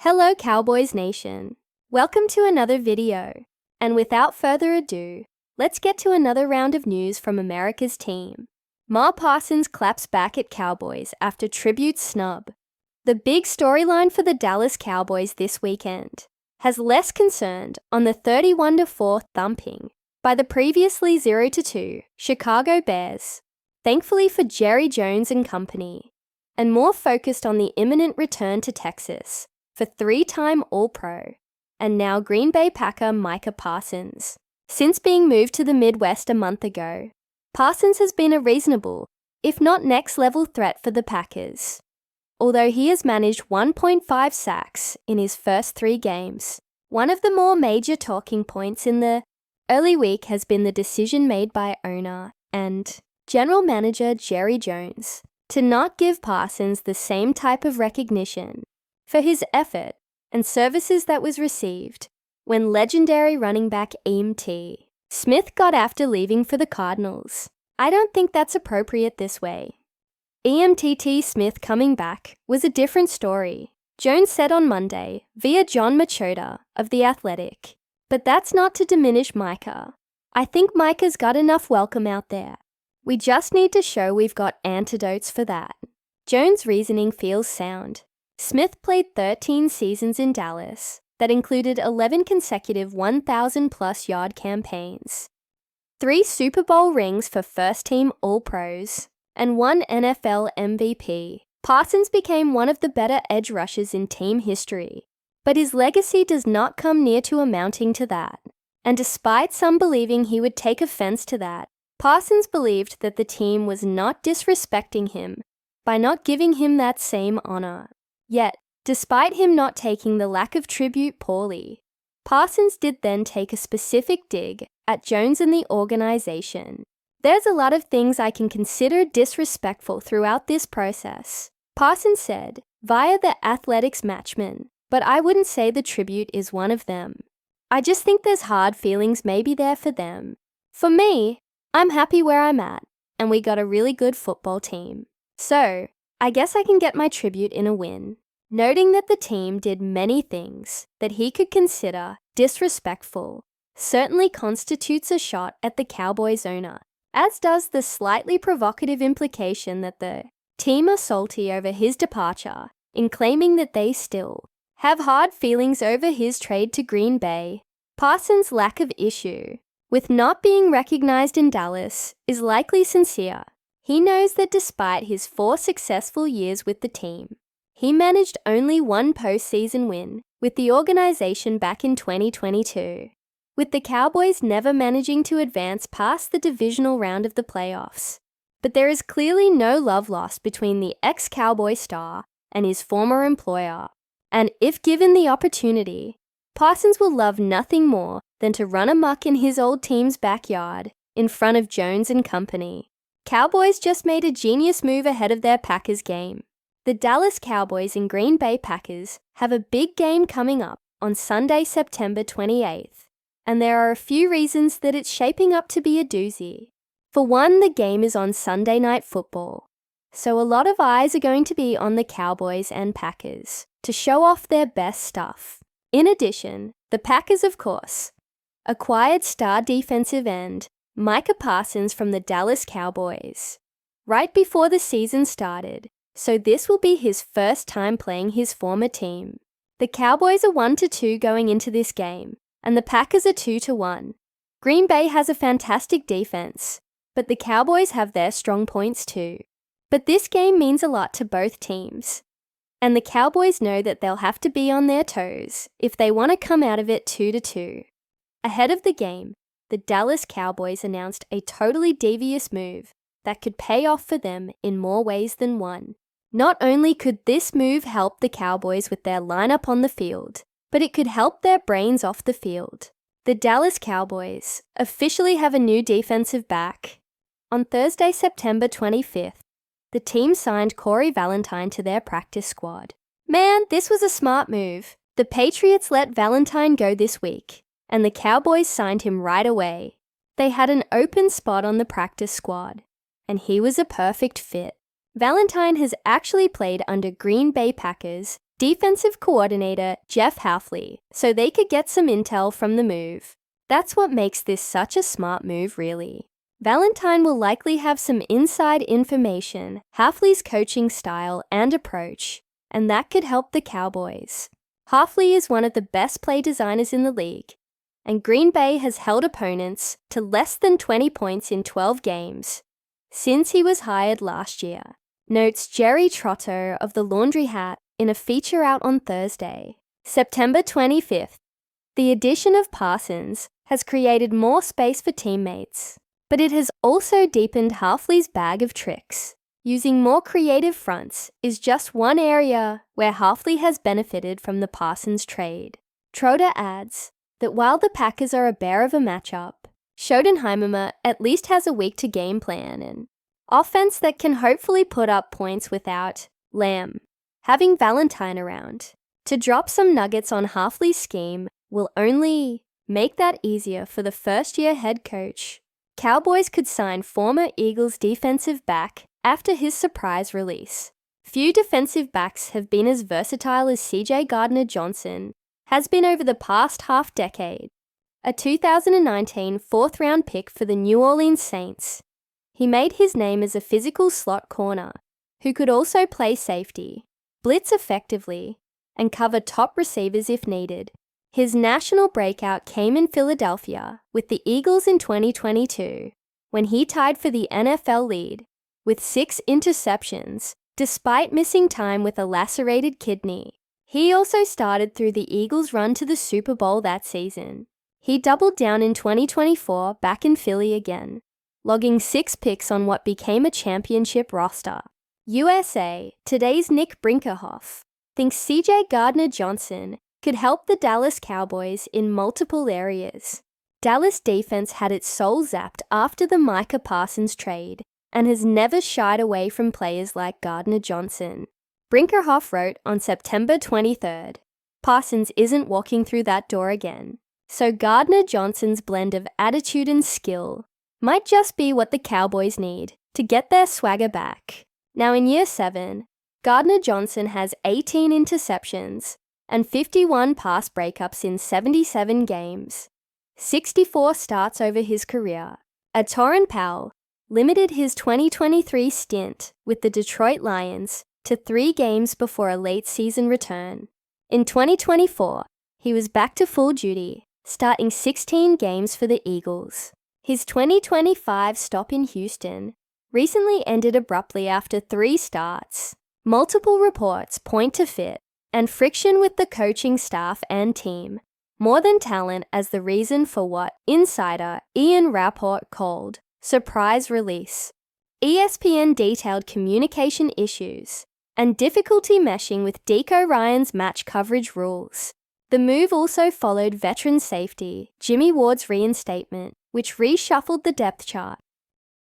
Hello Cowboys Nation, welcome to another video, and without further ado, let's get to another round of news from America's team. Micah Parsons claps back at Cowboys after tribute snub. The big storyline for the Dallas Cowboys this weekend has less concerned on the 31-4 thumping by the previously 0-2 Chicago Bears, thankfully for Jerry Jones and company, and more focused on the imminent return to Texas for three-time All-Pro and now Green Bay Packer Micah Parsons. Since being moved to the Midwest a month ago, Parsons has been a reasonable, if not next-level threat for the Packers. Although he has managed 1.5 sacks in his first 3 games, one of the more major talking points in the early week has been the decision made by owner and general manager Jerry Jones to not give Parsons the same type of recognition for his effort and services that was received when legendary running back E.M.T. Smith got after leaving for the Cardinals. I don't think that's appropriate this way. E.M.T. Smith coming back was a different story, Jones said on Monday via John Machota of The Athletic. But that's not to diminish Micah. I think Micah's got enough welcome out there. We just need to show we've got antidotes for that. Jones' reasoning feels sound. Smith played 13 seasons in Dallas that included 11 consecutive 1,000-plus yard campaigns, 3 Super Bowl rings for first-team All-Pros, and 1 NFL MVP. Parsons became one of the better edge rushers in team history, but his legacy does not come near to amounting to that. And despite some believing he would take offense to that, Parsons believed that the team was not disrespecting him by not giving him that same honor. Yet, despite him not taking the lack of tribute poorly, Parsons did then take a specific dig at Jones and the organization. There's a lot of things I can consider disrespectful throughout this process, Parsons said via the Athletics Matchman, but I wouldn't say the tribute is one of them. I just think there's hard feelings maybe there for them. For me, I'm happy where I'm at, and we got a really good football team. So, I guess I can get my tribute in a win, noting that the team did many things that he could consider disrespectful certainly constitutes a shot at the Cowboys owner, as does the slightly provocative implication that the team are salty over his departure in claiming that they still have hard feelings over his trade to Green Bay. Parsons' lack of issue with not being recognized in Dallas is likely sincere. He knows that despite his 4 successful years with the team, he managed only 1 postseason win with the organization back in 2022, with the Cowboys never managing to advance past the divisional round of the playoffs. But there is clearly no love lost between the ex-Cowboy star and his former employer, and if given the opportunity, Parsons will love nothing more than to run amok in his old team's backyard in front of Jones and company. Cowboys just made a genius move ahead of their Packers game. The Dallas Cowboys and Green Bay Packers have a big game coming up on Sunday, September 28th, and there are a few reasons that it's shaping up to be a doozy. For one, the game is on Sunday Night Football, so a lot of eyes are going to be on the Cowboys and Packers to show off their best stuff. In addition, the Packers, of course, acquired star defensive end Micah Parsons from the Dallas Cowboys right before the season started, so this will be his first time playing his former team. The Cowboys are 1-2 going into this game, and the Packers are 2-1. Green Bay has a fantastic defense, but the Cowboys have their strong points too. But this game means a lot to both teams, and the Cowboys know that they'll have to be on their toes if they want to come out of it 2-2. Ahead of the game, the Dallas Cowboys announced a totally devious move that could pay off for them in more ways than one. Not only could this move help the Cowboys with their lineup on the field, but it could help their brains off the field. The Dallas Cowboys officially have a new defensive back. On Thursday, September 25th, the team signed Corey Valentine to their practice squad. Man, this was a smart move. The Patriots let Valentine go this week, and the Cowboys signed him right away. They had an open spot on the practice squad, and he was a perfect fit. Valentine has actually played under Green Bay Packers defensive coordinator Jeff Hafley so they could get some intel from the move. That's what makes this such a smart move, really. Valentine will likely have some inside information, Hafley's coaching style and approach, and that could help the Cowboys. Hafley is one of the best play designers in the league, and Green Bay has held opponents to less than 20 points in 12 games since he was hired last year, notes Jerry Trotto of the Laundry Hat in a feature out on Thursday, September 25th. The addition of Parsons has created more space for teammates, but it has also deepened Hafley's bag of tricks. Using more creative fronts is just one area where Hafley has benefited from the Parsons trade. Trotter adds that while the Packers are a bear of a matchup, Schoenheimer at least has a week to game plan and offense that can hopefully put up points without Lamb having Valentine around. To drop some nuggets on Hafley's scheme will only make that easier for the first-year head coach. Cowboys could sign former Eagles defensive back after his surprise release. Few defensive backs have been as versatile as C.J. Gardner-Johnson has been over the past half-decade. A 2019 fourth-round pick for the New Orleans Saints, he made his name as a physical slot corner who could also play safety, blitz effectively, and cover top receivers if needed. His national breakout came in Philadelphia with the Eagles in 2022, when he tied for the NFL lead with 6 interceptions, despite missing time with a lacerated kidney. He also started through the Eagles' run to the Super Bowl that season. He doubled down in 2024 back in Philly again, logging 6 picks on what became a championship roster. USA Today's Nick Brinkerhoff thinks C.J. Gardner-Johnson could help the Dallas Cowboys in multiple areas. Dallas defense had its soul zapped after the Micah Parsons trade and has never shied away from players like Gardner-Johnson. Brinkerhoff wrote on September 23rd, Parsons isn't walking through that door again, so Gardner-Johnson's blend of attitude and skill might just be what the Cowboys need to get their swagger back. Now in year 7, Gardner-Johnson has 18 interceptions and 51 pass breakups in 77 games, 64 starts over his career. Atoran Powell limited his 2023 stint with the Detroit Lions to 3 games before a late-season return. In 2024, he was back to full duty, starting 16 games for the Eagles. His 2025 stop in Houston recently ended abruptly after 3 starts. Multiple reports point to fit and friction with the coaching staff and team, more than talent, as the reason for what insider Ian Rapport called surprise release. ESPN detailed communication issues and difficulty meshing with Deco Ryan's match coverage rules. The move also followed veteran safety Jimmy Ward's reinstatement, which reshuffled the depth chart.